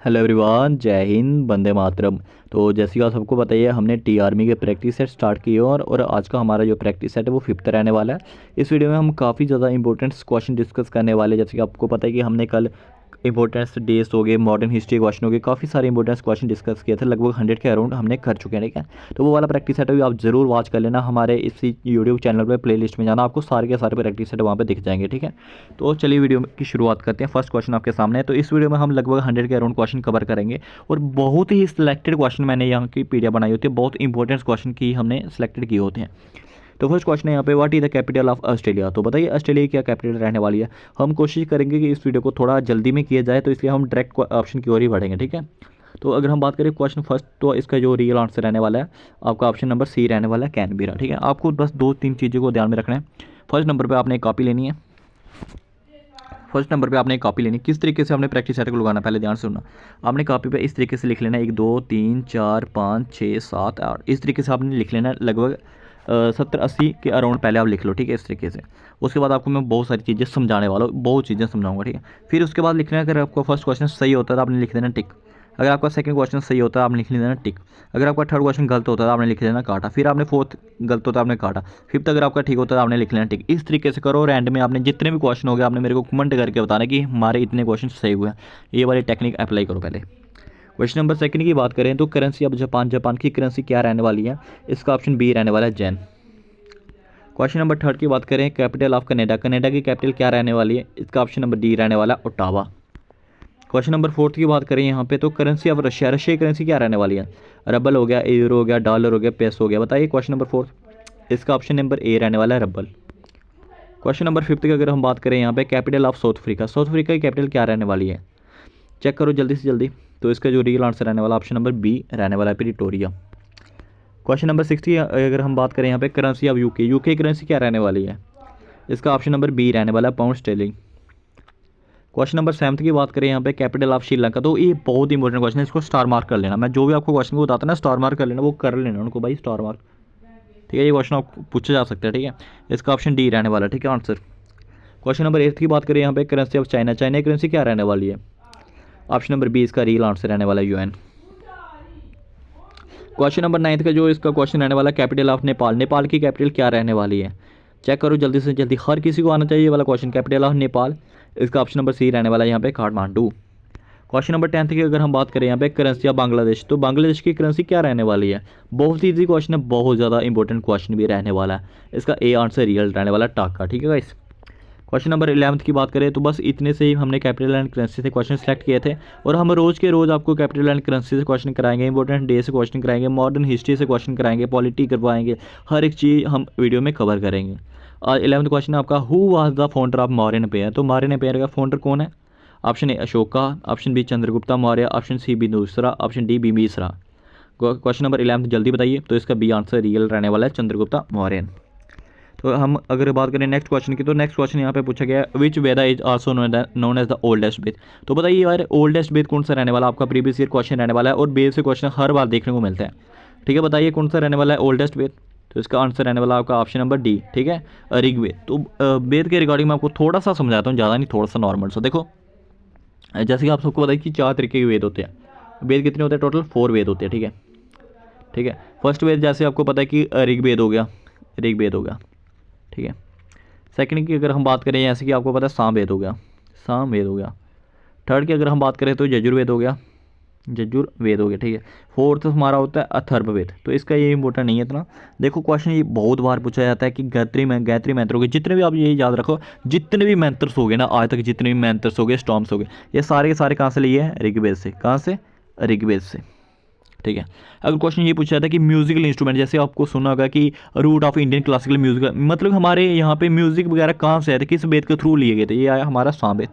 Hello everyone, जय हिंद, वंदे मातरम। तो जैसे कि आप सबको बताइए, हमने टी आर्मी के प्रैक्टिस सेट स्टार्ट किए और आज का हमारा जो प्रैक्टिस सेट है वो फिफ्थ रहने वाला है। इस वीडियो में हम काफ़ी ज़्यादा इंपॉर्टेंट क्वेश्चन डिस्कस करने वाले हैं। जैसे कि आपको पता है कि हमने कल इंपॉर्टेंस डेज हो गए, मॉडर्न हिस्ट्री क्वेश्चन हो गए, काफ़ी सारे इंपॉर्टेंस क्वेश्चन डिस्कस किए थे, लगभग 100 के अराउंड हमने कर चुके हैं। ठीक है, तो वो वाला प्रैक्टिस सेट भी आप जरूर वॉच कर लेना। हमारे इसी यूट्यूब चैनल पर प्लेलिस्ट में जाना, आपको सारे के सारे प्रैक्टिस सेट वहाँ पे दिख जाएंगे। ठीक है, तो चलिए वीडियो की शुरुआत करते हैं। फर्स्ट क्वेश्चन आपके सामने है। तो इस वीडियो में हम लगभग 100 के अराउंड क्वेश्चन कवर करेंगे और बहुत ही सिलेक्टेड क्वेश्चन मैंने यहाँ की पीडीएफ बनाई होती है, बहुत इंपॉर्टेंट क्वेश्चन की हमने सेलेक्टेड किए होते हैं। तो फर्स्ट क्वेश्चन है यहाँ पे, what is the capital of Australia. तो बताइए ऑस्ट्रेलिया की क्या कैपिटल रहने वाली है। हम कोशिश करेंगे कि इस वीडियो को थोड़ा जल्दी में किया जाए, तो इसलिए हम डायरेक्ट ऑप्शन की ओर ही बढ़ेंगे। ठीक है, तो अगर हम बात करें क्वेश्चन फर्स्ट, तो इसका जो रियल आंसर रहने वाला है आपका ऑप्शन नंबर सी रहने वाला है, कैनबेरा। ठीक है, आपको बस दो तीन चीज़ों को ध्यान में रखना है। फर्स्ट नंबर पर आपने एक कॉपी लेनी है। फर्स्ट नंबर पे आपने एक कॉपी लेनी है। किस तरीके से आपने प्रैक्टिस सेट को लगाना, पहले ध्यान से सुनना। आपने कॉपी पे इस तरीके से लिख लेना है 1 2 3 4 5 6 7 8, इस तरीके से आपने लिख लेना है। लगभग 70-80 के अराउंड पहले आप लिख लो। ठीक है, इस तरीके से। उसके बाद आपको मैं बहुत सारी चीज़ें समझाने वाला हूँ, बहुत चीज़ें समझाऊंगा। ठीक है, फिर उसके बाद लिखना है, अगर आपका फर्स्ट क्वेश्चन सही होता है तो आपने लिख देना टिक। अगर आपका सेकंड क्वेश्चन सही होता है आपने लिख देना टिक। अगर आपका थर्ड क्वेश्चन गलत होता है आपने लिख देना काटा। फिर आपने फोर्थ गलत होता है आपने काटा। फिफ्थ अगर आपका ठीक होता है आपने लिख लेना टिक। इस तरीके से करो और एंड में आपने जितने भी क्वेश्चन हो गए आपने मेरे को कमेंट करके बताना कि हमारे इतने क्वेश्चन सही हुए हैं। ये वाली टेक्निक अप्लाई करो पहले। क्वेश्चन नंबर सेकंड की बात करें तो करेंसी अब जापान की करेंसी क्या रहने वाली है। इसका ऑप्शन बी रहने वाला है जेन। क्वेश्चन नंबर थर्ड की बात करें, कैपिटल ऑफ कनाडा, कनाडा की कैपिटल क्या रहने वाली है। इसका ऑप्शन नंबर डी रहने वाला है ओटावा। क्वेश्चन नंबर फोर्थ की बात करें यहाँ पे, तो करेंसी ऑफ रशिया, रशिया की करेंसी क्या रहने वाली है। रबल हो गया, यूरो हो गया, डॉलर हो गया, पेसो हो गया। बताइए क्वेश्चन नंबर फोर्थ, इसका ऑप्शन नंबर ए रहने वाला है रबल। क्वेश्चन नंबर फिफ्थ की अगर हम बात करें यहाँ पे, capital of south Africa, south Africa की कैपिटल क्या रहने वाली है। चेक करो जल्दी से जल्दी। तो इसका जो रियल आंसर रहने वाला ऑप्शन नंबर बी रहने वाला है, प्रिटोरिया। क्वेश्चन नंबर 6 की अगर हम बात करें यहाँ पे, currency of UK, UK currency क्या रहने वाली है। इसका ऑप्शन नंबर बी रहने वाला है, पाउंड स्टेर्लिंग। क्वेश्चन नंबर 7 की बात करें यहाँ पे, कैपिटल ऑफ श्रीलंका। तो ये बहुत इंपॉर्टेंट क्वेश्चन है, इसको स्टार मार्क कर लेना। मैं जो भी आपको क्वेश्चन को बताता ना, स्टार मार्क कर लेना, वो कर लेना उनको भाई, स्टार मार्क। ठीक है, ये क्वेश्चन आप पूछा जा सकता है। ठीक है, इसका ऑप्शन डी रहने वाला है। ठीक है, आंसर। क्वेश्चन नंबर 8 की बात करें यहाँ पे, करेंसी ऑफ चाइना, चाइना की करेंसी क्या रहने वाली है। ऑप्शन नंबर बी इसका रियल आंसर रहने वाला है, यूएन। क्वेश्चन नंबर 9 का जो इसका क्वेश्चन रहने वाला है, कैपिटल ऑफ नेपाल, नेपाल की कैपिटल क्या रहने वाली है। चेक करो जल्दी से जल्दी, हर किसी को आना चाहिए ये वाला क्वेश्चन, कैपिटल ऑफ नेपाल। इसका ऑप्शन नंबर सी रहने वाला है यहाँ पे, काठमांडू। क्वेश्चन नंबर 10 की अगर हम बात करें यहाँ पे, करेंसी ऑफ बांग्लादेश, तो बांग्लादेश की करेंसी क्या रहने वाली है। बहुत ही ईजी क्वेश्चन है, बहुत ज़्यादा इंपॉर्टेंट क्वेश्चन भी रहने वाला है। इसका ए आंसर रियल रहने वाला, टाका। ठीक है गाइस। क्वेश्चन नंबर 11 की बात करें तो बस इतने से ही हमने कैपिटल एंड करेंसी से क्वेश्चन सेलेक्ट किए थे, और हम रोज़ के रोज़ आपको कैपिटल एंड करेंसी से क्वेश्चन कराएंगे, इंपॉर्टेंट डे से क्वेश्चन कराएंगे, मॉडर्न हिस्ट्री से क्वेश्चन कराएंगे, पॉलिटी करवाएंगे, हर एक चीज़ हम वीडियो में कवर करेंगे। और 11th क्वेश्चन आपका, who was the founder of Mauryan empire. तो मौर्यन एम्पायर का फाउंडर कौन है। Option A Ashoka, option B Chandragupta Maurya, option C Bindusara, option D Bimbisara. Question number 11 जल्दी बताइए। तो इसका बी आंसर रियल रहने वाला है, चंद्रगुप्ता मौर्य। तो हम अगर बात करें नेक्स्ट क्वेश्चन की, तो नेक्स्ट क्वेश्चन यहाँ पे पूछा गया, which Veda is also known as the oldest Veda. तो बताइए यार, ओल्डेस्ट वेद कौन सा रहने वाला, आपका प्रीवियस ईयर क्वेश्चन रहने वाला है, और वेद से क्वेश्चन हर बार देखने को मिलता है। ठीक है, बताइए कौन सा रहने वाला है ओल्डेस्ट वेद। तो इसका आंसर रहने वाला आपका ऑप्शन नंबर डी। ठीक है, ऋग्वेद। तो वेद के रिगार्डिंग मैं आपको थोड़ा सा समझाता हूँ, ज़्यादा नहीं, थोड़ा सा नॉर्मल सा। देखो, जैसे कि आप सबको पता है कि 4 तरीके के वेद होते हैं। वेद कितने होते हैं, टोटल 4 वेद होते हैं। ठीक है, ठीक है। फर्स्ट वेद जैसे आपको पता है कि ऋग्वेद हो गया, ऋग्वेद हो गया। ठीक है, सेकंड की अगर हम बात करें, जैसे कि आपको पता है सामवेद हो गया, सामवेद हो गया। थर्ड की अगर हम बात करें तो यजुर्वेद हो गया, यजुर्वेद हो गया। ठीक है, फोर्थ हमारा होता है अथर्ववेद। तो इसका ये इंपॉर्टेंट नहीं है इतना। देखो क्वेश्चन ये बहुत बार पूछा जाता है कि गायत्री मंत्र हो गए, जितने भी आप ये याद रखो, जितने भी मंत्रस हो गए ना आज तक, जितने भी मंत्रस हो गए, स्टॉम्स हो गए, ये सारे के सारे कहाँ से लिए हैं, ऋग्वेद से। कहाँ से, ऋग्वेद से। ठीक है, अगर क्वेश्चन ये पूछा जाता है कि म्यूजिकल इंस्ट्रूमेंट, जैसे आपको सुना होगा कि root of Indian classical music, मतलब हमारे यहाँ पे म्यूजिक वगैरह कहाँ से आए थे, किस वेद के थ्रू लिए गए थे। ये आया हमारा सामवेद।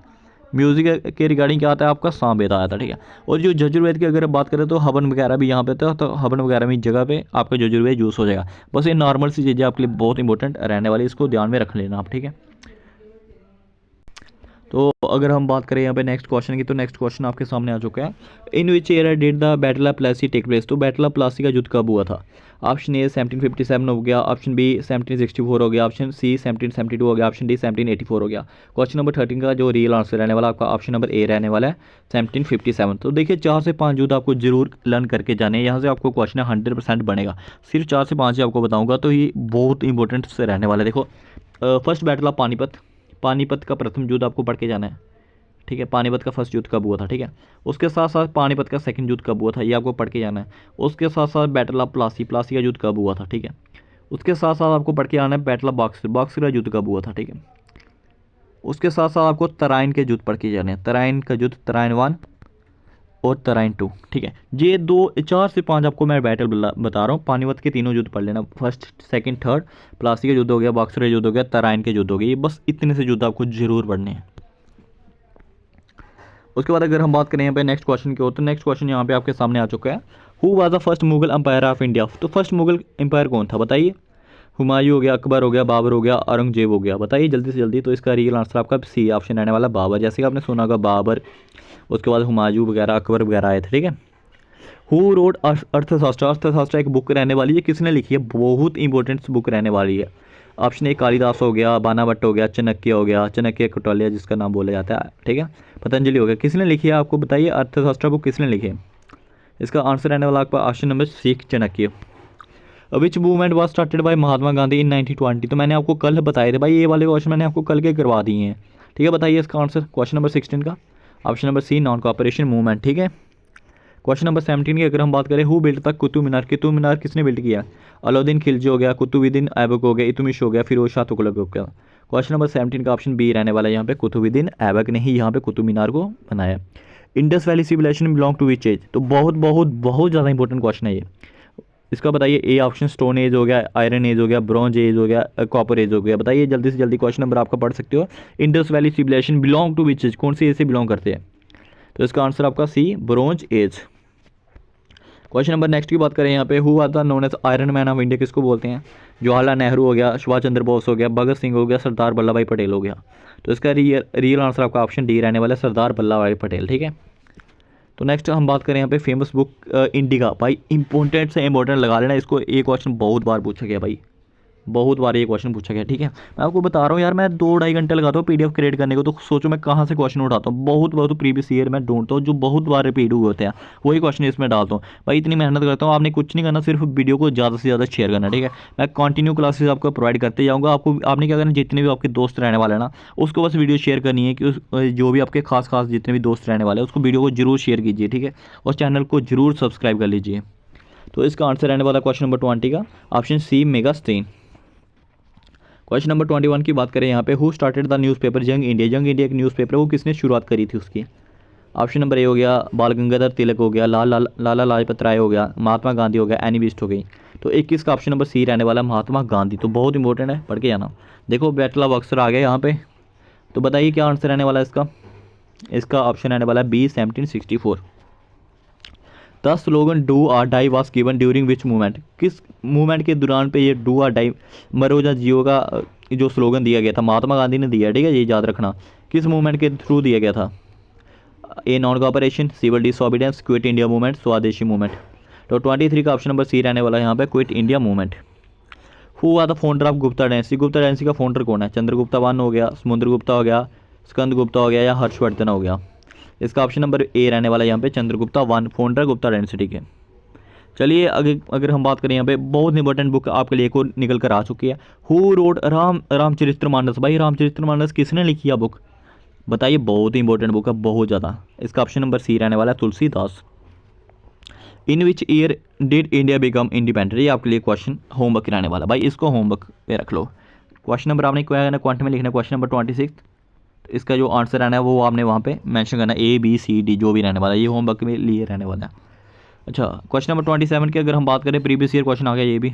म्यूजिक के रिगार्डिंग क्या आता है, आपका सामवेद आया था। ठीक है, और जो यजुर्वेद की अगर बात करें तो हवन वगैरह भी यहाँ पे था, तो हवन वगैरह में जगह पे आपका यजुर्वेद यूज़ हो जाएगा। बस ये नॉर्मल सी चीज़ें आपके लिए बहुत इंपॉर्टेंट रहने वाली, इसको ध्यान में रख लेना आप। ठीक है, तो अगर हम बात करें यहाँ पे नेक्स्ट क्वेश्चन की, तो नेक्स्ट क्वेश्चन आपके सामने आ चुका है। In which year did the battle of Plassey take place. तो बैटल ऑफ प्लासी का युद्ध कब हुआ था? ऑप्शन ए 1757 हो गया, ऑप्शन बी 1764 हो गया, ऑप्शन सी 1772 हो गया, ऑप्शन डी 1784 हो गया। क्वेश्चन नंबर 13 का जो रियल आंसर रहने वाला आपका ऑप्शन नंबर ए रहने वाला है 1757। तो देखिए 4 से 5 युद्ध आपको जरूर लर्न करके जाने हैं, यहाँ से आपको क्वेश्चन 100% बनेगा। सिर्फ 4 से 5 ही आपको बताऊँगा, तो ये बहुत इंपॉर्टेंट से रहने वाला है। देखो first battle of Panipat, Panipat का प्रथम युद्ध आपको पढ़ के जाना है, ठीक है। पानीपत का फर्स्ट युद्ध कब हुआ था, ठीक है। उसके साथ साथ पानीपत का सेकंड युद्ध कब हुआ था, ये आपको पढ़ के जाना है। उसके साथ साथ बैटल ऑफ प्लासी, प्लासी का युद्ध कब हुआ था, ठीक है। उसके साथ साथ आपको पढ़ के आना है बैटल ऑफ बॉक्सर, बॉक्सर का युद्ध कब हुआ था, ठीक है। उसके साथ साथ आपको तराइन के युद्ध पढ़ के जाने हैं, तराइन का युद्ध, तराइन 1 और तराइन 2, ठीक है। ये 4 से 5 आपको मैं बैटल बता रहा हूँ। पानीपत के तीनों युद्ध पढ़ लेना, फर्स्ट सेकंड थर्ड। प्लासी का युद्ध हो गया, बॉक्सर का युद्ध हो गया, तराइन के युद्ध हो गए। ये बस इतने से युद्ध आपको जरूर पढ़ने हैं। उसके बाद अगर हम बात करें यहाँ पे नेक्स्ट क्वेश्चन की ओर, तो नेक्स्ट क्वेश्चन यहाँ पे आपके सामने आ चुका है। Who was the first Mughal empire of India. तो फर्स्ट मुगल एम्पायर कौन था बताइए? हुमायूं हो गया, अकबर हो गया, बाबर हो गया, औरंगजेब हो गया। बताइए जल्दी से जल्दी। तो इसका रियल आंसर आपका सी ऑप्शन रहने वाला बाबर। जैसे कि आपने सुना होगा बाबर, उसके बाद हुमायूं वगैरह, अकबर वगैरह आए थे, ठीक है। हु रोड अर्थशास्त्र, अर्थशास्त्र एक बुक रहने वाली है, किसने लिखी है? बहुत इंपॉर्टेंट बुक रहने वाली है। ऑप्शन ए कालिदास हो गया, बानाभट्ट हो गया, चाणक्य हो गया, चाणक्य कौटिल्य जिसका नाम बोला जाता है, ठीक है। पतंजलि हो गया। किसने लिखी है आपको बताइए, अर्थशास्त्र बुक किसने लिखी है? इसका आंसर रहने वाला आपका option number C Chanakya. Which movement was started by Mahatma Gandhi in 1920। तो मैंने आपको कल बताए थे भाई, ये वाले क्वेश्चन मैंने आपको कल के करवा दिए हैं, ठीक है। बताइए इसका आंसर क्वेश्चन नंबर 16 का option number C non cooperation movement, ठीक है। क्वेश्चन नंबर 17 की अगर हम बात करें, हु बिल्ट तक कुतुब मीनार, कुतुब मीनार किसने बिल्ट किया? अलाउद्दीन खिलजी हो गया, कुतुबुद्दीन ऐबक हो गया, इल्तुतमिश हो गया, फिरोज शाह तुगलक हो गया। क्वेश्चन नंबर 17 का ऑप्शन बी रहने वाला है यहाँ पे, कुतुबुद्दीन ऐबक ने ही यहाँ पे कुतुब मीनार को बनाया। Indus valley civilisation belong to which age. तो बहुत बहुत बहुत ज़्यादा इंपॉर्टेंट क्वेश्चन है ये। इसका बताइए ए ऑप्शन स्टोन एज हो गया, आयरन एज हो गया, ब्रॉन्ज एज हो गया, कॉपर एज हो गया। बताइए जल्दी से जल्दी, क्वेश्चन नंबर आपका पढ़ सकते हो। Indus valley civilisation belong to which age, कौन सी एज से बिलोंग करते हैं? तो इसका आंसर आपका C bronze age. Question number next की बात करें यहाँ पे, who are the known as iron man of India, किसको बोलते हैं? जवाहरलाल नेहरू हो गया, सुभाष चंद्र बोस हो गया, भगत सिंह हो गया, सरदार वल्लभ भाई पटेल हो गया। तो इसका रियल आंसर आपका ऑप्शन डी रहने वाला है, सरदार वल्लभ भाई पटेल, ठीक है। तो नेक्स्ट हम बात करें यहाँ पे फेमस बुक इंडिका। भाई इंपॉर्टेंट से इंपॉर्टेंट लगा लेना इसको, ये क्वेश्चन बहुत बार पूछा गया भाई, बहुत बार ये क्वेश्चन पूछा गया, ठीक है। मैं आपको बता रहा हूँ यार, मैं 2-2.5 घंटे लगाता हूँ पीडीएफ क्रिएट करने को, तो सोचो मैं कहाँ से क्वेश्चन उठाता हूँ। बहुत बहुत प्रीवियस ईयर मैं ढूंढता हूँ जो बहुत बार रिपीट हुए होते हैं, वही क्वेश्चन इसमें डालता हूँ। भाई इतनी मेहनत करता हूँ, आपने कुछ नहीं करना, सिर्फ वीडियो को ज़्यादा से ज़्यादा शेयर करना, ठीक है। मैं कंटिन्यू क्लासेस आपको प्रोवाइड करते जाऊँगा। आपको आपने क्या करना, जितने भी आपके दोस्त रहने वाले हैं ना, उसको बस वीडियो शेयर करनी है कि जो भी आपके खास जितने भी दोस्त रहने वाले हैं, उसको वीडियो को जरूर शेयर कीजिए, ठीक है। और चैनल को जरूर सब्सक्राइब कर लीजिए। तो इसका आंसर रहने वाला क्वेश्चन नंबर 20 का ऑप्शन सी मेगास्टीन। क्वेश्चन नंबर 21 की बात करें यहाँ पे, who started the newspaper young India. Young India एक न्यूज़पेपर है, वो किसने शुरुआत करी थी उसकी? ऑप्शन नंबर ए हो गया बाल गंगाधर तिलक हो गया, लाला लाजपत राय हो गया, महात्मा गांधी हो गया, एनी बिस्ट हो गई। तो 21 का ऑप्शन नंबर सी रहने वाला महात्मा गांधी। तो बहुत इंपॉर्टेंट है, पढ़ के जाना। देखो बैटल ऑफ बक्सर आ गया यहाँ पे, तो बताइए क्या आंसर रहने वाला है इसका? इसका ऑप्शन रहने वाला है B 1764। The slogan do or die was given during which movement. किस मूवमेंट के दौरान पे ये डू आर डाई, मरो या जियो का जो स्लोगन दिया गया था, महात्मा गांधी ने दिया, ठीक है, ये याद रखना। किस मूवमेंट के थ्रू दिया गया था? A non cooperation, civil disobedience, quit India movement, swadeshi movement. तो 23 का ऑप्शन नंबर सी रहने वाला है यहाँ पे, quit India movement. Who are the founder of Gupta dynasty. Gupta dynasty का फाउंडर कौन है? चंद्रगुप्ता 1 हो गया, समुद्र गुप्ता हो गया, स्कंद गुप्ता हो गया, या हर्षवर्धन हो गया। इसका ऑप्शन नंबर ए रहने वाला है यहाँ पे, चंद्रगुप्ता 1 फाउंडर गुप्ता डायनेस्टी के। चलिए अगर हम बात करें यहाँ पे, बहुत इंपॉर्टेंट बुक आपके लिए को निकल कर आ चुकी है। Who wrote Ramcharitmanas. भाई रामचरितमानस किसने लिखी है बुक? बताइए, बहुत ही इंपॉर्टेंट बुक है, बहुत ज़्यादा। इसका ऑप्शन नंबर सी रहने वाला है, Tulsidas. In which year did India become independent. ये आपके लिए क्वेश्चन होमवर्क रहने वाला, भाई इसको होमवर्क पे रख लो। क्वेश्चन नंबर आपने क्या करना, क्वांट में लिखना, क्वेश्चन नंबर 26। इसका जो आंसर रहना है वो आपने वहाँ पे मेंशन करना, ए बी सी डी जो भी रहने वाला है, ये होमवर्क में लिए रहने वाला है। अच्छा, क्वेश्चन नंबर 27 की अगर हम बात करें, प्रीवियस ईयर क्वेश्चन आ गया ये भी।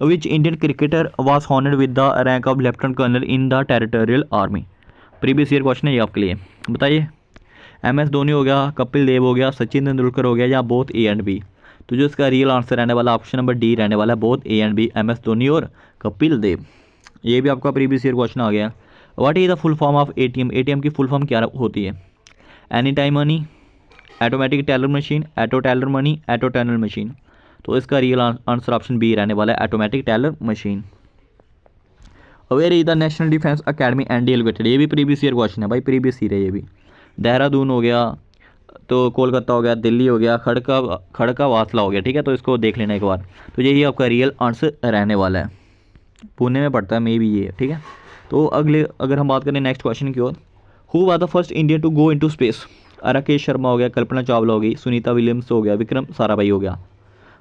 Which Indian cricketer was honoured with the rank of lieutenant colonel in the territorial army. Previous year question है ये आपके लिए, बताइए। MS धोनी हो गया, कपिल देव हो गया, सचिन तेंदुलकर हो गया, या बोथ ए एंड बी। तो जो इसका रियल आंसर रहने वाला ऑप्शन नंबर डी रहने वाला है, both A and B, MS Dhoni और कपिल देव। ये भी आपका प्रीवियस ईयर क्वेश्चन आ गया। What is the full form of ATM, ATM की फुल फॉर्म क्या होती है? Any time money, automatic teller machine, auto teller money, auto tunnel machine. तो इसका रियल आंसर ऑप्शन बी रहने वाला है, automatic teller machine. Where is the national defence academy NDA located, ये भी प्रीवियस ईयर क्वेश्चन है भाई, प्रीवियस ईयर है ये भी। देहरादून हो गया, तो कोलकाता हो गया, दिल्ली हो गया, खड़का वासला हो गया, ठीक है, तो इसको देख लेना एक बार। तो यही आपका रियल आंसर रहने वाला है, पुणे में पड़ता है मे भी ये, ठीक है। तो अगले अगर हम बात करें नेक्स्ट क्वेश्चन की ओर, who was the first Indian to go into space? Rakesh Sharma हो गया, कल्पना चावला हो गई, सुनीता विलियम्स हो गया, विक्रम साराभाई हो गया।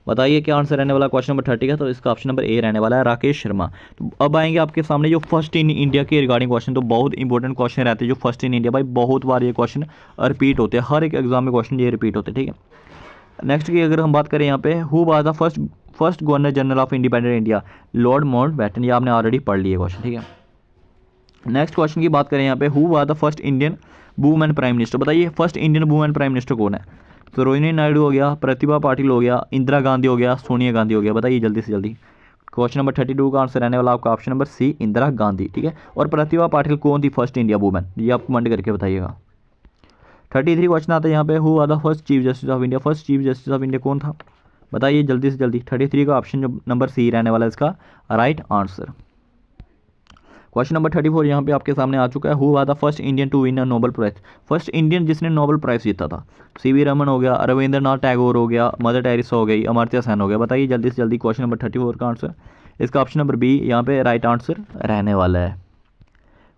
बताइए क्या आंसर रहने वाला क्वेश्चन नंबर 30 का? तो इसका ऑप्शन नंबर ए रहने वाला है, राकेश शर्मा। तो अब आएंगे आपके सामने जो फर्स्ट इन इंडिया के रिगार्डिंग क्वेश्चन, तो बहुत इंपॉर्टेंट क्वेश्चन रहते हैं जो फर्स्ट इन इंडिया, भाई बहुत बार ये क्वेश्चन रिपीट होते हैं, हर एक एग्जाम में क्वेश्चन ये रिपीट होते हैं, ठीक है। नेक्स्ट की अगर हम बात करें यहाँ पे, who was the first governor general of independent India? Lord Mountbatten, ये आपने ऑलरेडी पढ़ लिया क्वेश्चन, ठीक है। नेक्स्ट क्वेश्चन की बात करें यहाँ पे, who was the first Indian women prime minister? बताइए first Indian women prime minister कौन है? सरोजिनी नायडू हो गया, प्रतिभा पाटिल हो गया, इंदिरा गांधी हो गया, सोनिया गांधी हो गया। बताइए जल्दी से जल्दी। क्वेश्चन नंबर 32 का आंसर रहने वाला आपका option number C, Indira Gandhi, ठीक है। और प्रतिभा पाटिल कौन थी फर्स्ट इंडिया वुमेन? ये आप कमेंट करके बताइएगा। 33 क्वेश्चन आता है यहाँ पे, who are the first chief justice of India? First chief justice of India कौन था? बताइए जल्दी से जल्दी। 33 का ऑप्शन जो नंबर सी रहने वाला है इसका राइट आंसर। क्वेश्चन नंबर 34 यहाँ पे आपके सामने आ चुका है, who are the first Indian to win a Nobel prize? First Indian जिसने नोबेल प्राइज जीता था? सीवी रमन हो गया, रविंद्रनाथ टैगोर हो गया, मदर टेरेसा हो गई, अमर्त्य सेन हो गया। बताइए जल्दी से जल्दी क्वेश्चन नंबर 34 का आंसर। इसका ऑप्शन नंबर बी यहाँ पे राइट आंसर रहने वाला है।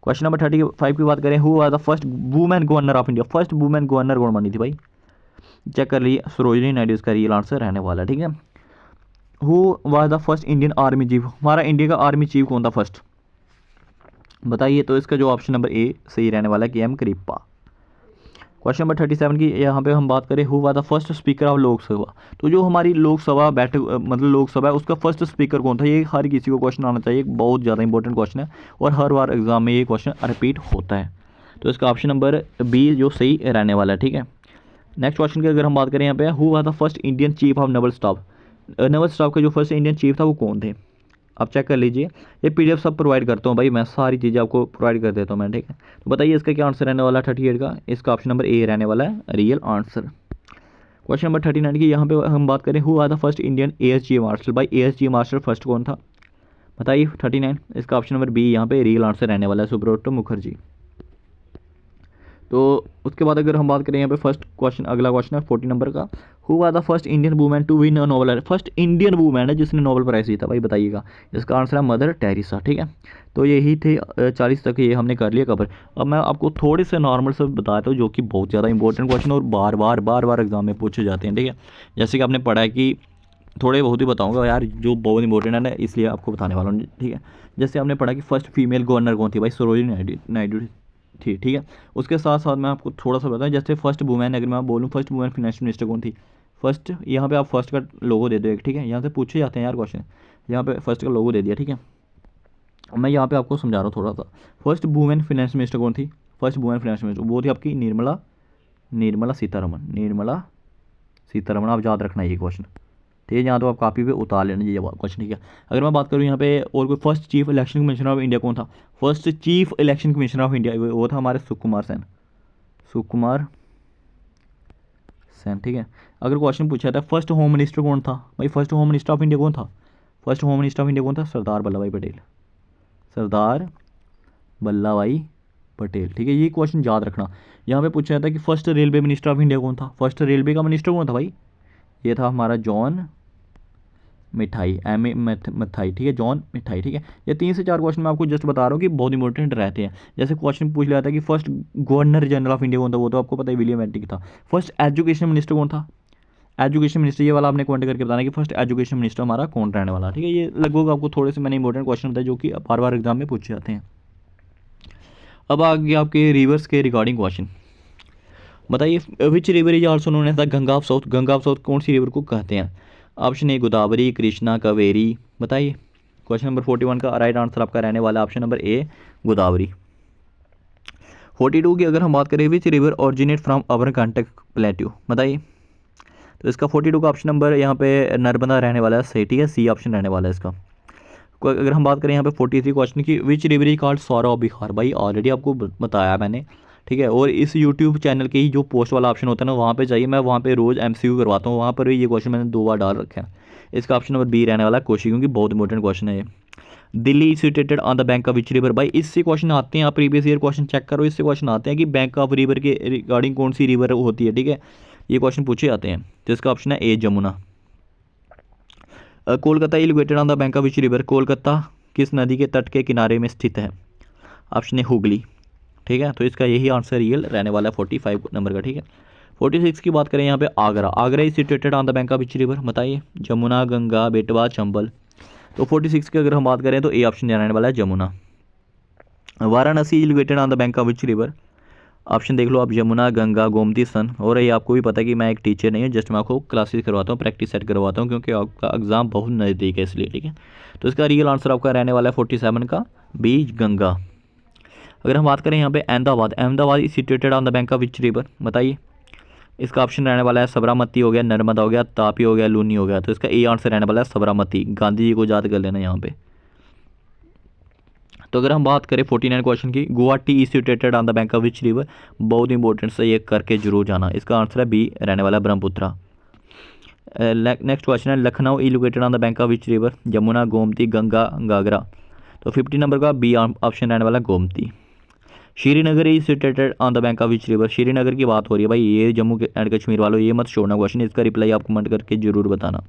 क्वेश्चन नंबर 35 की बात करें, who are the first women governor of India? First women governor कौन बनी थी भाई? चेक कर लीजिए, सरोजिनी नायडू इसका रियल आंसर रहने वाला है, ठीक है। Who was the first Indian army chief? हमारा इंडिया का आर्मी चीफ कौन था फर्स्ट? बताइए। तो इसका जो ऑप्शन नंबर ए सही रहने वाला है, के.एम. करिप्पा। क्वेश्चन नंबर 37 की यहाँ पे हम बात करें, who was the first speaker of Lok Sabha? तो जो हमारी लोकसभा बैठक मतलब लोकसभा है उसका फर्स्ट स्पीकर कौन था? ये हर किसी को क्वेश्चन आना चाहिए, एक बहुत ज़्यादा इंपॉर्टेंट क्वेश्चन है और हर बार एग्जाम में ये क्वेश्चन रिपीट होता है। तो इसका ऑप्शन नंबर बी जो सही रहने वाला है, ठीक है। नेक्स्ट क्वेश्चन की अगर हम बात करें यहाँ पे, who was the first Indian chief of naval staff? Naval staff का जो फर्स्ट इंडियन चीफ था वो कौन थे? आप चेक कर लीजिए, ये पीडीएफ सब प्रोवाइड करता हूँ भाई, मैं सारी चीज़ें आपको प्रोवाइड कर देता हूँ मैं, ठीक है। तो बताइए इसका क्या आंसर रहने वाला है 38 का? इसका ऑप्शन नंबर ए रहने वाला है रियल आंसर। क्वेश्चन नंबर 39 की यहाँ पे हम बात करें, who are the first Indian air chief marshal? भाई एयर चीफ मार्शल फर्स्ट कौन था? बताइए 39। इसका ऑप्शन नंबर बी यहाँ पे रियल आंसर रहने वाला है, सुब्रतो मुखर्जी। तो उसके बाद अगर हम बात करें यहाँ पे फर्स्ट क्वेश्चन, अगला क्वेश्चन है 40 नंबर का, who are the first Indian women to win a Nobel? First Indian women है जिसने नोबेल प्राइज जीता, भाई बताइएगा। इसका आंसर है मदर टेरेसा, ठीक है। तो यही थे 40 तक, ये हमने कर लिया कवर। अब मैं आपको थोड़े से नॉर्मल से बताता हूँ जो कि बहुत ज़्यादा इंपॉर्टेंट क्वेश्चन और बार बार एग्जाम में पूछे जाते हैं, ठीक है। जैसे कि आपने पढ़ा है कि थोड़े बहुत ही बताऊंगा यार जो बहुत इंपॉर्टेंट है ना, इसलिए आपको बताने वाला हूँ, ठीक है। जैसे आपने पढ़ा कि फर्स्ट फीमेल गवर्नर कौन थी? भाई सरोजिनी नायडू थी, ठीक है। उसके साथ साथ मैं आपको थोड़ा सा बताऊँ, जैसे फर्स्ट वुमेन, अगर मैं बोलूँ फर्स्ट वुमेन फाइनेंस मिनिस्टर कौन थी? फर्स्ट यहाँ पे आप फर्स्ट का लोगो दे दो एक, ठीक है। यहाँ से पूछे जाते हैं यार क्वेश्चन, यहाँ पे फर्स्ट का लोगो दे दिया, ठीक है। मैं यहाँ पे आपको समझा रहा हूँ थोड़ा सा। फर्स्ट वुमेन फाइनेंस मिनिस्टर कौन थी? फर्स्ट वुमेन फाइनेंस मिनिस्टर वो थी आपकी निर्मला सीतारमण। आप याद रखना ये क्वेश्चन, ठीक है। यहाँ तो आप कापी पे उतार लेना ये क्वेश्चन, ठीक है। अगर मैं बात करूँ यहाँ पे और कोई first chief election commissioner of India कौन था? First chief election commissioner of India वो था हमारे सुकुमार सेन, ठीक है। अगर क्वेश्चन पूछा था फर्स्ट होम मिनिस्टर कौन था? भाई first home minister of India कौन था? First home minister of India कौन था? सरदार वल्लभ भाई पटेल, ठीक है। ये क्वेश्चन याद रखना। यहाँ पे पूछा जाता है कि first railway minister of India कौन था? फर्स्ट रेलवे का मिनिस्टर कौन था भाई? ये था हमारा जॉन मिठाई, मिठाई, ठीक है, जॉन मिठाई, ठीक है। ये 3 से 4 क्वेश्चन मैं आपको जस्ट बता रहा हूँ कि बहुत इंपॉर्टेंट रहते हैं। जैसे क्वेश्चन पूछ लिया था कि first governor general of India कौन था? वो तो आपको पता है विलियम एंटिक था। फर्स्ट एजुकेशन मिनिस्टर कौन था? एजुकेशन मिनिस्टर, ये वाला आपने कमेंट करके बताना कि फर्स्ट एजुकेशन मिनिस्टर हमारा कौन रहने वाला, ठीक है। ये लगभग आपको थोड़े से मैंने इंपॉर्टेंट क्वेश्चन बताए जो कि बार बार एग्जाम में पूछे जाते हैं। अब आगे आपके रिवर्स के रिगार्डिंग क्वेश्चन, बताइए which river is also known as the Ganga of south? Ganga of south कौन सी रिवर को कहते हैं? Option A Godavari, Krishna, Kaveri. बताइए। क्वेश्चन नंबर 41 का राइट आंसर आपका रहने वाला ऑप्शन नंबर ए गोदावरी। 42 की अगर हम बात करें, which river originate from Amarkantak plateau? बताइए। तो इसका 42 का ऑप्शन नंबर यहाँ पे नर्मदा रहने वाला है, सही, ठीक है, सी ऑप्शन रहने वाला है इसका। अगर हम बात करें यहाँ पे 43 क्वेश्चन की, which river is called sorrow of Bihar, भाई ऑलरेडी आपको बताया मैंने, ठीक है। और इस यूट्यूब चैनल के ही जो पोस्ट वाला ऑप्शन होता है ना, वहाँ पे जाइए, मैं वहाँ पे रोज़ MCQ करवाता हूँ, वहाँ पर भी ये क्वेश्चन मैंने 2 बार डाल रखा है। इसका ऑप्शन नंबर बी रहने वाला है कोशी, क्योंकि बहुत इंपॉर्टेंट क्वेश्चन है ये। Delhi is situated on the bank of which river, भाई इससे क्वेश्चन आते हैं, आप प्रीवियस ईयर क्वेश्चन चेक करो, इससे क्वेश्चन आते हैं कि बैंक ऑफ रिवर के रिगार्डिंग कौन सी रिवर होती है, ठीक है, ये क्वेश्चन पूछे जाते हैं। तो इसका ऑप्शन है A Jamuna. Kolkata is located on the bank of which river, Kolkata किस नदी के तट के किनारे में स्थित है, ऑप्शन है हुगली, ठीक है। तो इसका यही आंसर रियल रहने वाला है 45 नंबर का, ठीक है। 46 की बात करें यहाँ पे, Agra, Agra is situated on the bank of which river, बताइए, जमुना, गंगा, बेटवा, चंबल। तो 46 की अगर हम बात करें तो ए ऑप्शन रहने वाला है Jamuna. Varanasi is located on the bank of which river, option देख लो आप, यमुना, गंगा, गोमती, सन। और ये आपको भी पता है कि मैं एक टीचर नहीं हूँ, जस्ट मैं आपको क्लासेस करवाता हूँ, प्रैक्टिस सेट करवाता हूँ, क्योंकि आपका एग्जाम बहुत नज़दीक है इसलिए, ठीक है। तो इसका रियल आंसर आपका रहने वाला है 47 का बी गंगा। अगर हम बात करें यहाँ पे Ahmedabad, Ahmedabad is situated on the bank of which river, बताइए, इसका ऑप्शन रहने वाला है साबरमती हो गया, नर्मदा हो गया, तापी हो गया, लूनी हो गया। तो इसका ए आंसर रहने वाला है साबरमती, गांधी जी को याद कर लेना यहाँ पे। तो अगर हम बात करें 49 क्वेश्चन की, Guwahati is situated on the bank of which river, बहुत इंपॉर्टेंट से ये करके जरूर जाना। इसका आंसर है बी रहने वाला है ब्रह्मपुत्रा। नेक्स्ट क्वेश्चन है, Lucknow is located on the bank of which river, Yamuna, Gomti, Ganga, Ghaghra. तो 50 नंबर का बी ऑप्शन रहने वाला Gomti. Srinagar is situated on the bank of which river, Srinagar की बात हो रही है भाई, ये जम्मू एंड कश्मीर वालों ये मत छोड़ना क्वेश्चन, इसका रिप्लाई आप कमेंट करके जरूर बताना।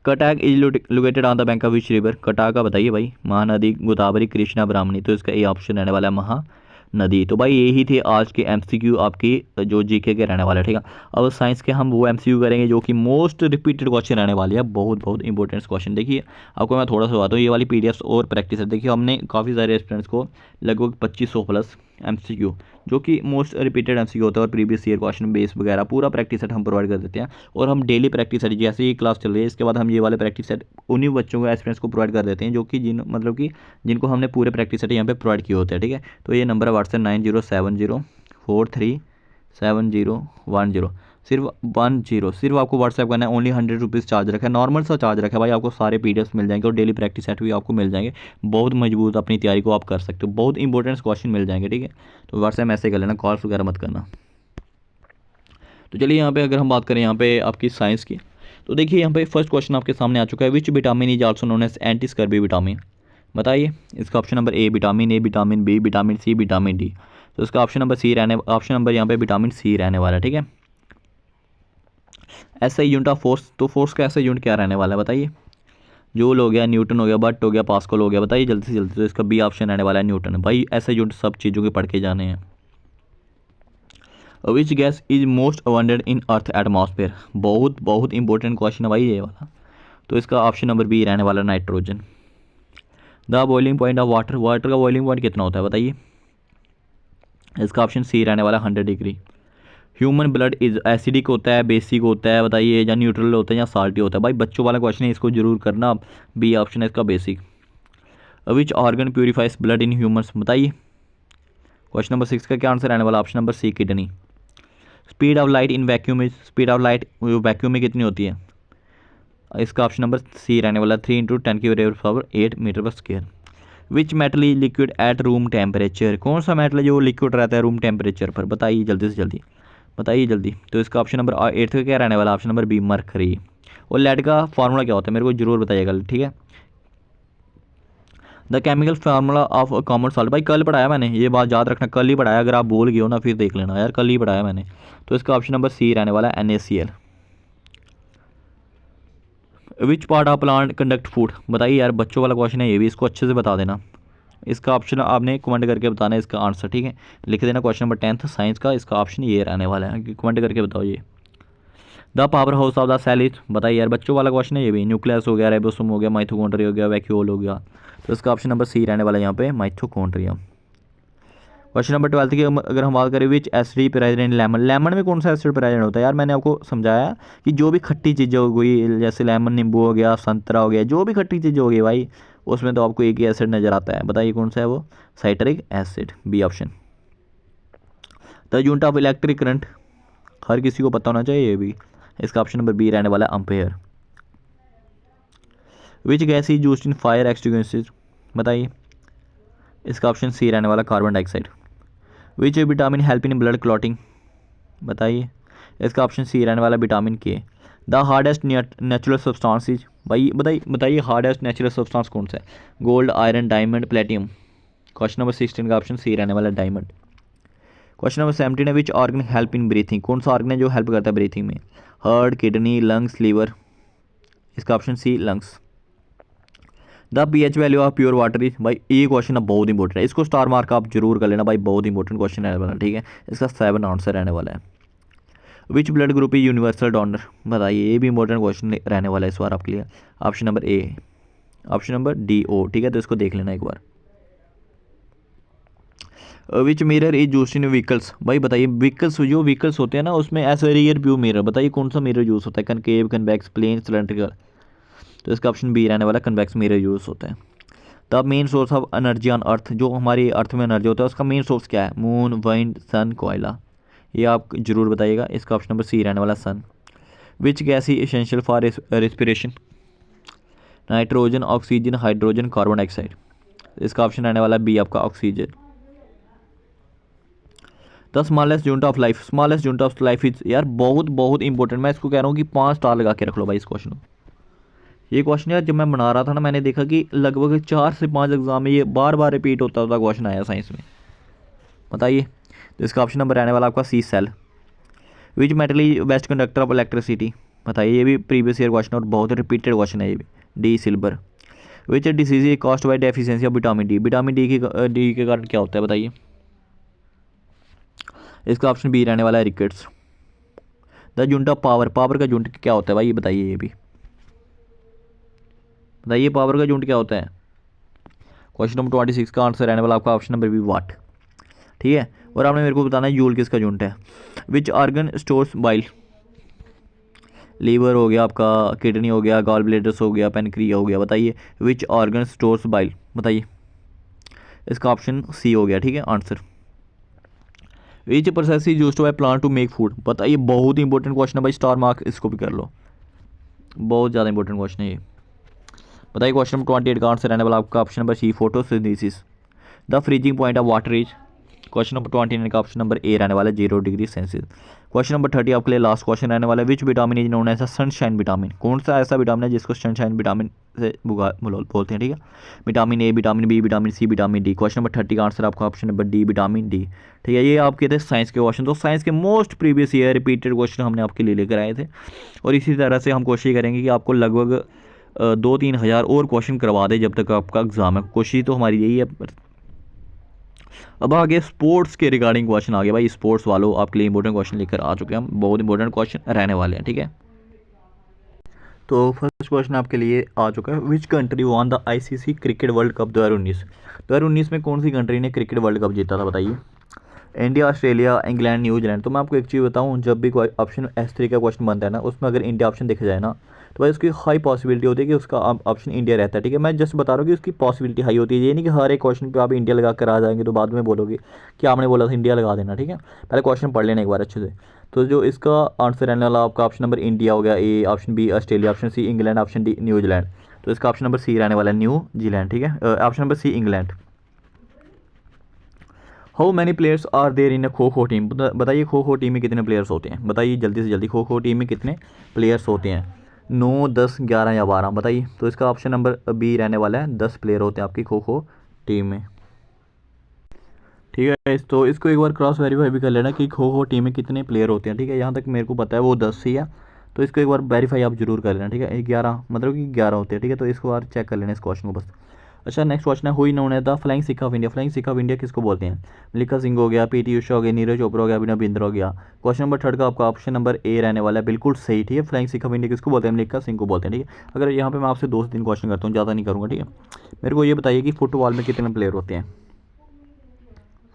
Cuttack is located on the bank of which river, Cuttack का बताइए भाई, महानदी, गोदावरी, कृष्णा, ब्राह्मणी। तो इसका ये ऑप्शन रहने वाला है महानदी। तो भाई यही थे आज के MCQ आपकी जो GK के रहने वाले, ठीक है। अब साइंस के हम वो MCQ करेंगे जो कि मोस्ट रिपीटेड क्वेश्चन रहने वाले हैं, बहुत बहुत इंपॉर्टेंट क्वेश्चन। देखिए आपको मैं थोड़ा सा बताता हूँ, ये वाली PDFs और प्रैक्टिस है, देखिए हमने काफ़ी सारे स्टूडेंट्स को लगभग 2500 प्लस MCQ जो कि मोस्ट रिपीटेड MCQ होता है और प्रीवियस ईयर क्वेश्चन बेस वगैरह पूरा प्रैक्टिस सेट हम प्रोवाइड कर देते हैं। और हम डेली प्रैक्टिस सेट, जैसे ही क्लास चल रही है इसके बाद हम ये वाले प्रैक्टिस सेट उन्हीं बच्चों को, एस्पिरेंट्स को प्रोवाइड कर देते हैं जो कि मतलब कि जिनको हमने पूरे प्रैक्टिस सेट यहाँ पे प्रोवाइड किए होते हैं, ठीक है। तो ये नंबर है व्हाट्सएप 9070437010, सिर्फ 10, सिर्फ आपको व्हाट्सएप करना है। ओनली 100 रुपीज़ चार्ज रखा है, नॉर्मल सा चार्ज रखा है भाई। आपको सारे PDFs मिल जाएंगे और डेली प्रैक्टिस सेट भी आपको मिल जाएंगे, बहुत मजबूत अपनी तैयारी को आप कर सकते हो, बहुत इंपॉर्टेंट क्वेश्चन मिल जाएंगे, ठीक है। तो व्हाट्सएप मैसेज कर लेना, कॉल्स वगैरह मत करना। तो चलिए यहाँ पे अगर हम बात करें यहाँ पे आपकी साइंस की, तो देखिए यहाँ पे फर्स्ट क्वेश्चन आपके सामने आ चुका है, which vitamin is also known as anti scurvy vitamin, बताइए। इसका option number A vitamin A, vitamin B, vitamin C, vitamin D. तो इसका ऑप्शन नंबर यहाँ पे विटामिन सी रहने वाला है, ठीक है। ऐसा यूनिट ऑफ फोर्स, तो फोर्स का ऐसा यूनिट क्या रहने वाला है बताइए, जूल हो गया, न्यूटन हो गया, बट हो गया, पास्कल हो गया, बताइए जल्दी से जल्दी। तो इसका बी ऑप्शन रहने वाला है न्यूटन। भाई ऐसे यूनिट सब चीज़ों के पढ़ के जाने हैं। विच gas is most abundant in earth atmosphere, बहुत बहुत इंपॉर्टेंट क्वेश्चन है भाई ये वाला। तो इसका ऑप्शन नंबर बी रहने वाला nitrogen. The boiling point of water, water का बॉइलिंग पॉइंट कितना होता है बताइए। इसका ऑप्शन सी रहने वाला 100 degree. Human blood is acidic होता है, बेसिक होता है, बताइए, या न्यूट्रल होता है या साल्टी होता है। भाई बच्चों वाला क्वेश्चन है, इसको जरूर करना। बी ऑप्शन है इसका basic. Which organ purifies blood in humans, बताइए। क्वेश्चन नंबर 6 का क्या आंसर रहने वाला, option number C kidney. Speed of light in vacuum is, speed of light vacuum में कितनी होती है, इसका ऑप्शन नंबर सी रहने वाला 3 × 10⁸ मीटर पर square. Which metal is liquid at room temperature, कौन सा मेटल है जो लिक्विड रहता है रूम टेम्परेचर पर, बताइए जल्दी से जल्दी, बताइए जल्दी। तो इसका ऑप्शन नंबर 8 का क्या रहने वाला, ऑप्शन नंबर बी मरकरी। और लेड का फार्मूला क्या होता है मेरे को जरूर बताइएगा, ठीक है। The chemical formula of common salt, भाई कल पढ़ाया मैंने, ये बात याद रखना, कल ही पढ़ाया, अगर आप भूल गए हो ना फिर देख लेना यार, कल ही पढ़ाया मैंने। तो इसका ऑप्शन नंबर सी रहने वाला है NaCl। Which part of plant conduct food, बताइए यार, बच्चों वाला क्वेश्चन है ये भी, इसको अच्छे से बता देना। इसका ऑप्शन आपने कमेंट करके बताना है इसका आंसर, ठीक है। लिख देना क्वेश्चन नंबर 10th साइंस का, इसका ऑप्शन ये रहने वाला है, कमेंट करके बताओ ये। The power house of the cell is, बताइए यार, बच्चों वाला क्वेश्चन है ये भी। न्यूक्लियस हो गया, राइबोसोम हो गया, माइटोकॉन्ड्रिया हो गया, वैक्यूल हो गया। तो इसका ऑप्शन नंबर सी रहने वाला है यहाँ पे माइटोकॉन्ड्रिया। क्वेश्चन नंबर 12 की अगर हम बात करें, विच acid present in lemon, lemon में कौन सा एसिड प्रेजेंट होता है यार, मैंने आपको समझाया कि जो भी खट्टी चीज़ें हो गई, जैसे लेमन, नींबू हो गया, संतरा हो गया, जो भी खट्टी चीज़ें हो गई भाई, उसमें तो आपको एक ही एसिड नज़र आता है, बताइए कौन सा है वो, citric acid, B option. The unit of electric current, हर किसी को पता होना चाहिए ये भी, इसका ऑप्शन नंबर बी रहने वाला ampere. Which gas is used in fire extinguisher, बताइए। इसका ऑप्शन सी रहने वाला carbon dioxide. Which vitamin help in blood clotting, बताइए। इसका ऑप्शन सी रहने वाला vitamin K. The hardest natural substance is, भाई बताइए बताइए हार्डेस्ट नेचुरल सब्सटेंस कौन सा है? Gold, iron, diamond, platinum. Question number 16 का ऑप्शन सी रहने वाला डायमंड। क्वेश्चन नंबर 17 है which organ help in breathing, कौन सा ऑर्गन है जो हेल्प करता है ब्रीथिंग में? Heart, kidney, lungs, liver. इसका option C lungs. The pH value of pure water is, भाई ये क्वेश्चन अब बहुत इंपॉर्टेंट है, इसको स्टार मार्क आप जरूर कर लेना भाई, बहुत इंपॉर्टेंट क्वेश्चन रहने वाला, ठीक है। इसका 7 आंसर रहने वाला है। Which blood group is universal donor, बताइए, ये भी इंपॉर्टेंट क्वेश्चन रहने वाला है इस बार आपके लिए। Option number A, option number D ओ, ठीक है, तो इसको देख लेना एक बार। Which mirror is use in vehicles, भाई बताइए व्हीकल्स, जो व्हीकल्स होते हैं ना उसमें ऐसा रियर व्यू मिरर, बताइए कौन सा मिरर यूज़ होता है? Concave, convex, plane, cylindrical. तो इसका ऑप्शन बी रहने वाला कन्वेक्स मिरर यूज़ होता है। The main source of energy on earth, जो हमारी अर्थ में एनर्जी होता है उसका मेन सोर्स क्या है? मून, विंड, सन, कोयला। ये आप जरूर बताइएगा। इसका ऑप्शन नंबर सी रहने वाला sun. Which gas is essential for respiration, nitrogen, oxygen, hydrogen, carbon dioxide. इसका ऑप्शन रहने वाला बी आपका oxygen. The smallest unit of life, smallest unit of life is, यार बहुत बहुत इंपॉर्टेंट, मैं इसको कह रहा हूँ कि 5 स्टार लगा के रख लो भाई इस क्वेश्चन को। ये क्वेश्चन यार जब मैं बना रहा था ना मैंने देखा कि लगभग 4 से 5 एग्जाम में ये बार बार रिपीट होता होता क्वेश्चन आया साइंस में, बताइए। तो इसका ऑप्शन नंबर रहने वाला आपका C cell. Which metal is best conductor of electricity, बताइए, ये भी प्रीवियस ईयर क्वेश्चन और बहुत रिपीटेड क्वेश्चन है ये भी। D silver. Which disease is cost by deficiency of vitamin D, vitamin D के कारण क्या होता है, बताइए। इसका ऑप्शन बी रहने वाला है rickets. The unit of power, power का यूनिट क्या होता है भाई, ये बताइए, ये भी बताइए पावर का यूनिट क्या होता है? क्वेश्चन नंबर 26 का आंसर रहने वाला आपका ऑप्शन नंबर बी वाट, ठीक है। और आपने मेरे को बताना है यूल किसका यूनिट है। विच आर्गन स्टोर्स बाइल, लीवर हो गया आपका, किडनी हो गया, गॉल ब्लेडर्स हो गया, पेनक्रिया हो गया, बताइए विच ऑर्गन स्टोर्स बाइल, बताइए। इसका ऑप्शन सी हो गया, ठीक है answer. Which process is used by plant to make food, बताइए, बहुत इंपॉर्टेंट क्वेश्चन है भाई, स्टार मार्क इसको भी कर लो, बहुत ज़्यादा इंपॉर्टेंट क्वेश्चन है ये। बताइए क्वेश्चन नंबर 28 का आंसर रहने वाला आपका option number C photosynthesis. The freezing point of water is, question number 29 का ऑप्शन नंबर ए रहने वाला है 0 डिग्री सेल्सियस। क्वेश्चन नंबर 30 आपके लिए लास्ट क्वेश्चन रहने वाला है। Which vitamin is known as sunshine vitamin, कौन सा ऐसा विटामिन है जिसको सनशाइन विटामिन से बोलते हैं, ठीक है। Vitamin A, vitamin B, vitamin C, vitamin D. Question number 30 का आंसर आपका option number D vitamin D, ठीक है। ये आपके थे साइंस के क्वेश्चन, तो साइंस के most previous year repeated question हमने आपके लिए लेकर आए थे, और इसी तरह से हम कोशिश करेंगे कि आपको लगभग 2-3 हज़ार और क्वेश्चन करवा दे जब तक आपका एग्ज़ाम है, कोशिश तो हमारी यही है। अब आगे स्पोर्ट्स के रिगार्डिंग क्वेश्चन आ गया भाई, स्पोर्ट्स वालों आपके लिए इंपॉर्टेंट क्वेश्चन लेकर आ चुके हैं हम, बहुत इंपॉर्टेंट क्वेश्चन रहने वाले हैं, ठीक है। तो फर्स्ट क्वेश्चन आपके लिए आ चुका है। Which country won the ICC cricket world cup 2019 में कौन सी कंट्री ने क्रिकेट वर्ल्ड कप जीता था, बताइए। India, Australia, England, New Zealand. तो मैं आपको एक चीज़ बताऊं, जब भी कोई ऑप्शन S3 का क्वेश्चन बनता है ना उसमें अगर इंडिया ऑप्शन देखा जाए ना तो भाई उसकी हाई पॉसिबिलिटी होती है कि उसका ऑप्शन इंडिया रहता है, ठीक है। मैं जस्ट बता रहा हूँ कि उसकी पॉसिबिलिटी हाई होती है, ये नहीं कि हर एक क्वेश्चन पे आप इंडिया लगा कर आ जाएंगे तो बाद में बोलोगे कि आपने बोला था इंडिया लगा देना, ठीक है। पहले क्वेश्चन पढ़ लेना एक बार अच्छे से। तो जो इसका आंसर रहने वाला आपका ऑप्शन नंबर इंडिया हो गया A, option B Australia, option C England, option D New Zealand. तो इसका ऑप्शन नंबर सी रहने वाला है न्यूजीलैंड, ठीक है। Option number C England. How many players are there in a kho kho team, बताइए खो खो टीम में कितने प्लेयर्स होते हैं, बताइए जल्दी से जल्दी, खो खो टीम में कितने प्लेयर्स होते हैं? 9, 10, 11 या 12, बताइए। तो इसका ऑप्शन नंबर बी रहने वाला है 10 प्लेयर होते हैं आपकी खो खो टीम में, ठीक है। तो इसको एक बार क्रॉस वेरीफाई भी कर लेना कि खो खो टीम में कितने प्लेयर होते हैं, ठीक है। यहाँ तक मेरे को पता है वो 10 ही है, तो इसको एक बार वेरीफाई आप जरूर कर लेना, ठीक है। 11 मतलब कि 11 होते हैं, ठीक है। तो इसको बार चेक कर लेना इस क्वेश्चन को बस। अच्छा नेक्स्ट क्वेश्चन है, हुई नोन है the flying Sikh of India, flying Sikh of India किसको बोलते हैं? मिल्खा सिंह हो गया, PT उषा हो गया, नीरज चोपड़ा हो गया, अभिनव बिंद्रा हो गया। क्वेश्चन नंबर 3 का आपका ऑप्शन नंबर ए रहने वाला है, बिल्कुल सही, ठीक है। फ्लाइंग सिख ऑफ इंडिया किसको बोलते हैं? मिल्खा सिंह को बोलते हैं, ठीक है। अगर यहाँ पे मैं आपसे 2 से 3 क्वेश्चन करता हूँ, ज़्यादा नहीं करूँगा, ठीक है। मेरे को ये बताइए कि फुटबॉल में कितने प्लेयर होते हैं?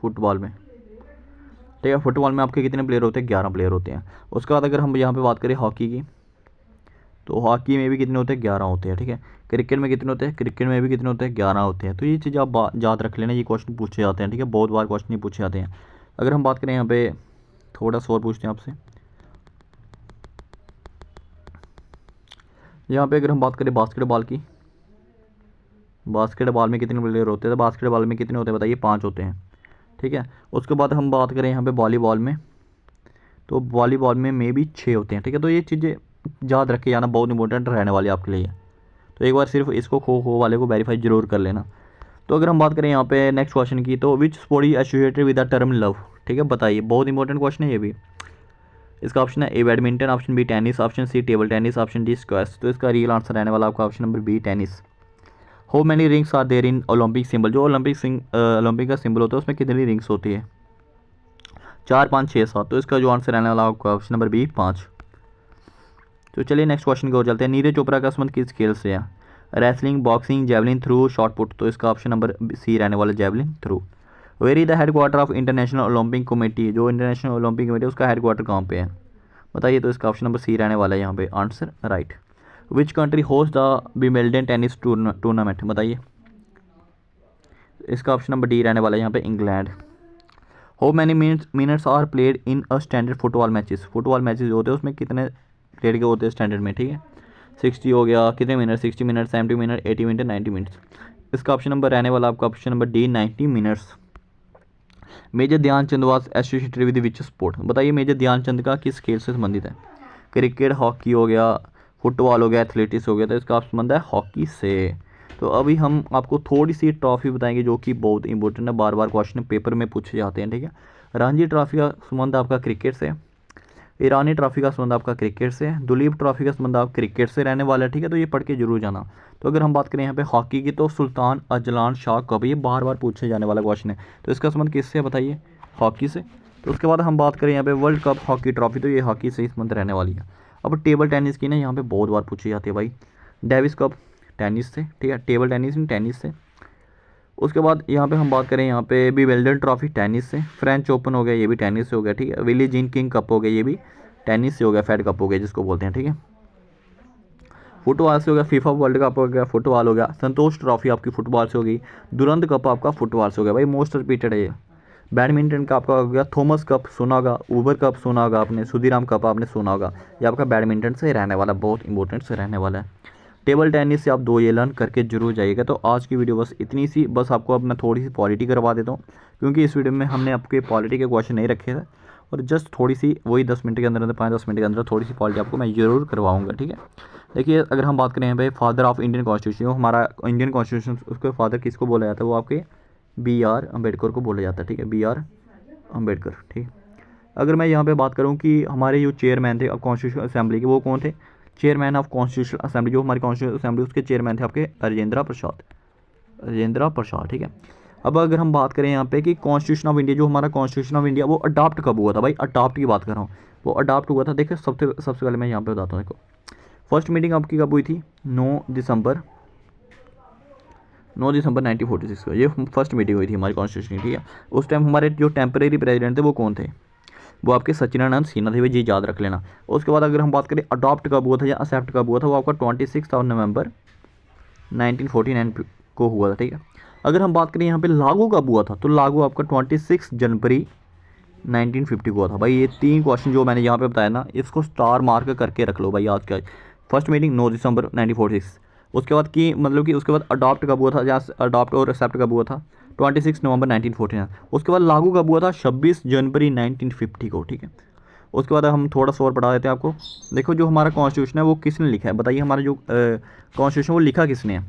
फुटबॉल में, ठीक है, फुटबॉल में आपके कितने प्लेयर होते हैं? 11 प्लेयर होते हैं। उसके बाद अगर हम यहाँ पे बात करें हॉकी की, तो हॉकी में भी कितने होते हैं? 11 होते हैं, ठीक है। क्रिकेट में कितने होते हैं? क्रिकेट में भी कितने होते हैं? 11 होते हैं। तो ये चीज़ आप याद रख लेना, ये क्वेश्चन पूछे जाते हैं, ठीक है, बहुत बार क्वेश्चन नहीं पूछे जाते हैं। अगर हम बात करें यहाँ पे थोड़ा सा और पूछते हैं आपसे, यहाँ पे अगर हम बात करें बास्केटबॉल की, बास्केटबॉल में कितने प्लेयर होते हैं? तो बास्केटबॉल में कितने होते हैं बताइए? 5 होते हैं, ठीक है। उसके बाद हम बात करें यहाँ पे वॉलीबॉल में, तो वॉलीबॉल में मे भी 6 होते हैं, ठीक है। तो ये चीज़ें याद रखे जाना, बहुत इंपॉर्टेंट रहने वाली है आपके लिए। तो एक बार सिर्फ इसको खो खो वाले को वेरीफाई जरूर कर लेना। तो अगर हम बात करें यहाँ पे नेक्स्ट क्वेश्चन की, तो which sport is associated with the term love, ठीक है, बताइए। बहुत इंपॉर्टेंट क्वेश्चन है ये भी। इसका ऑप्शन है A badminton, option B tennis, option C table tennis, option D squash. तो इसका रियल आंसर रहने वाला आपका option number B tennis. How many rings are there in Olympic symbol, जो ओलंपिक का सिंबल होता है उसमें कितनी रिंग्स होती है? 4, 5, 6, 7। तो इसका जो आंसर रहने वाला आपका ऑप्शन नंबर बी 5। तो चलिए नेक्स्ट क्वेश्चन की ओर चलते हैं। नीरज चोपड़ा का संबंध किस खेल से है? Wrestling, boxing, javelin throw, shot put. तो इसका ऑप्शन नंबर सी रहने वाला javelin throw. Where is the headquarter of international Olympic committee, जो इंटरनेशनल ओलंपिक कमेटी उसका हेडक्वार्टर कहाँ पे है बताइए? तो इसका ऑप्शन नंबर सी रहने वाला है यहाँ पे answer right. Which country host the Wimbledon tennis tournament, बताइए। इसका ऑप्शन नंबर डी रहने वाला है यहाँ पे England. How many minutes are played in a standard football matches, football matches होते हैं उसमें कितने प्लेड के होते हैं स्टैंडर्ड में, ठीक है। 60 हो गया, कितने minute? 60 minute, 70 minute, 80 minute, 90 minutes. इसका ऑप्शन नंबर रहने वाला आपका option number D 90 minutes. Major Dhyanchand was associated with which sport, बताइए मेजर ध्यानचंद का किस खेल से संबंधित है? क्रिकेट, हॉकी हो गया, फुटबॉल हो गया, एथलेटिक्स हो गया। तो इसका संबंध है हॉकी से। तो अभी हम आपको थोड़ी सी ट्रॉफी बताएंगे जो कि बहुत इंपॉर्टेंट है, बार बार क्वेश्चन पेपर में पूछे जाते हैं, ठीक है। रणजी ट्रॉफी का संबंध आपका क्रिकेट से, ईरानी ट्रॉफी का संबंध आपका क्रिकेट से, दुलीप ट्रॉफी का संबंध आप क्रिकेट से रहने वाला है, ठीक है। तो ये पढ़ के जरूर जाना। तो अगर हम बात करें यहाँ पे हॉकी की, तो सुल्तान अजलान शाह कप, ये बार बार पूछे जाने वाला क्वेश्चन है। तो इसका संबंध किससे बताइए? हॉकी से। तो उसके बाद हम बात करें यहाँ पे वर्ल्ड कप हॉकी ट्रॉफी, तो ये हॉकी से ही संबंध रहने वाली है। अब टेबल टेनिस की ना यहाँ पे बहुत बार पूछी जाती है भाई। डेविस कप टेनिस से, ठीक है, टेबल टेनिस टेनिस से। उसके बाद यहाँ पे हम बात करें यहाँ पे विंबलडन ट्रॉफी टेनिस से, फ्रेंच ओपन हो गया ये भी टेनिस से हो गया, ठीक है। विली जीन किंग कप हो गया ये भी टेनिस से हो गया, फेड कप हो गया जिसको बोलते हैं, ठीक है। फुटबॉल से हो गया, फीफा वर्ल्ड कप हो गया, फुटबॉल हो गया। संतोष ट्रॉफी आपकी फुटबॉल से हो गई। दुरंत कप आपका फुटबॉल से हो गया भाई, मोस्ट रिपीटेड है ये। बैडमिंटन का आपका हो गया थॉमस कप, सुना होगा। ऊबर कप सुना होगा आपने, सुधीराम कप आपने सुना होगा। ये आपका बैडमिंटन से रहने वाला, बहुत इंपॉर्टेंट से रहने वाला है। टेबल टेनिस से आप 2 ये लर्न करके जरूर जाइएगा। तो आज की वीडियो बस इतनी सी, बस आपको अब मैं थोड़ी सी पॉलिटी करवा देता हूँ, क्योंकि इस वीडियो में हमने आपके पॉलिटी के क्वेश्चन नहीं रखे थे, और जस्ट थोड़ी सी वही 10 मिनट के अंदर 5-10 मिनट के अंदर थोड़ी सी पॉलिटी आपको मैं ज़रूर करवाऊँगा, ठीक है। देखिए अगर हम बात करें यहाँ पे फादर ऑफ इंडियन कॉन्स्टिट्यूशन, हमारा इंडियन कॉन्स्टिट्यूशन, उसके फादर किसको बोला जाता है? वो आपके BR अम्बेडकर को बोला जाता है, ठीक है, BR अम्बेडकर, ठीक है। अगर मैं यहाँ पे बात करूँ कि हमारे जो चेयरमैन थे कॉन्स्टिट्यूशन असेंबली के, वो कौन थे? चेयरमैन ऑफ कॉन्स्टिट्यूशन असेंबली, जो हमारी कॉन्स्टिट्यूशन असेंबली उसके चेयरमैन थे आपके राजेंद्र प्रसाद, ठीक है। अब अगर हम बात करें यहाँ पे कि कॉन्स्टिट्यूशन ऑफ इंडिया, जो हमारा कॉन्स्टिट्यूशन ऑफ इंडिया वो अडॉप्ट कब हुआ था भाई? अडॉप्ट की बात कर रहा हूँ, वो अडॉप्ट हुआ था। देखिए सबसे पहले मैं यहाँ पे बताता हूँ, देखो फर्स्ट मीटिंग आपकी कब हुई थी? 9 दिसंबर 1946 को ये फर्स्ट मीटिंग हुई थी हमारी कॉन्स्टिट्यूशन की, ठीक है। उस टाइम हमारे जो टेम्परेरी प्रेसिडेंट थे वो कौन थे? वो आपके सचिदानंद सिन्हा थे, भाई जी याद रख लेना। उसके बाद अगर हम बात करें अडॉप्ट कब हुआ था या एक्सेप्ट कब हुआ था, वो आपका 26 नवंबर 1949 को हुआ था, ठीक है। अगर हम बात करें यहाँ पे लागू कब हुआ था, तो लागू आपका 26 जनवरी 1950 को हुआ था। भाई ये 3 क्वेश्चन जो मैंने यहाँ पे बताया ना, इसको स्टार मार्क करके रख लो भाई आज का। फर्स्ट मीटिंग 9 दिसंबर 1946। उसके बाद की मतलब कि उसके बाद अडॉप्ट कब हुआ था, या अडॉप्ट और एक्सेप्ट कब हुआ था? 26 नवंबर 1949। उसके बाद लागू कब हुआ था? 26 जनवरी 1950 को, ठीक है। उसके बाद हम थोड़ा सा और पढ़ा देते हैं आपको। देखो जो हमारा कॉन्स्टिट्यूशन है वो किसने लिखा है बताइए? हमारा जो कॉन्स्टिट्यूशन वो लिखा किसने है?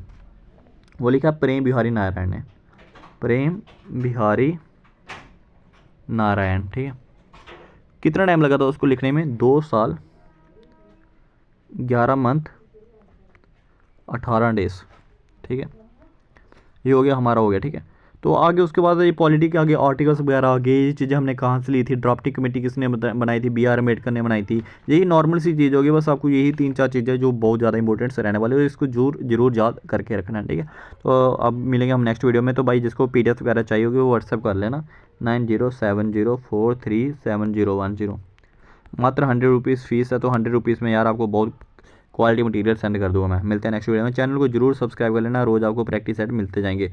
वो लिखा प्रेम बिहारी नारायण ने, प्रेम बिहारी नारायण, ठीक है। कितना टाइम लगा था उसको लिखने में? 2 साल 11 मंथ 18 डेज, ठीक है। ये हो गया हमारा, हो गया, ठीक है। तो आगे उसके बाद ये पॉलिटी के आगे आर्टिकल्स वगैरह आगे, ये चीज़ें हमने कहाँ से ली थी? ड्राफ्टिंग कमेटी किसने बनाई थी? BR अम्बेडकर ने बनाई थी। यही नॉर्मल सी चीज़ होगी, बस आपको यही 3-4 चीज़ें जो बहुत ज़्यादा इंपॉर्टेंट से रहने वाले हो, इसको जरूर याद करके रखना है, ठीक है। तो अब मिलेंगे हम नेक्स्ट वीडियो में। तो भाई जिसको PDF वगैरह चाहिए होगी वो व्हाट्सएप कर लेना 9070437010। मात्र 100 रुपीज़ फीस है, तो 100 रुपीज़ में यार आपको बहुत क्वालिटी मटेरियल सेंड कर दूँगा मैं। मिलते हैं नेक्स्ट वीडियो में। चैनल को जरूर सब्सक्राइब कर लेना, रोज़ आपको प्रैक्टिस सेट मिलते जाएंगे।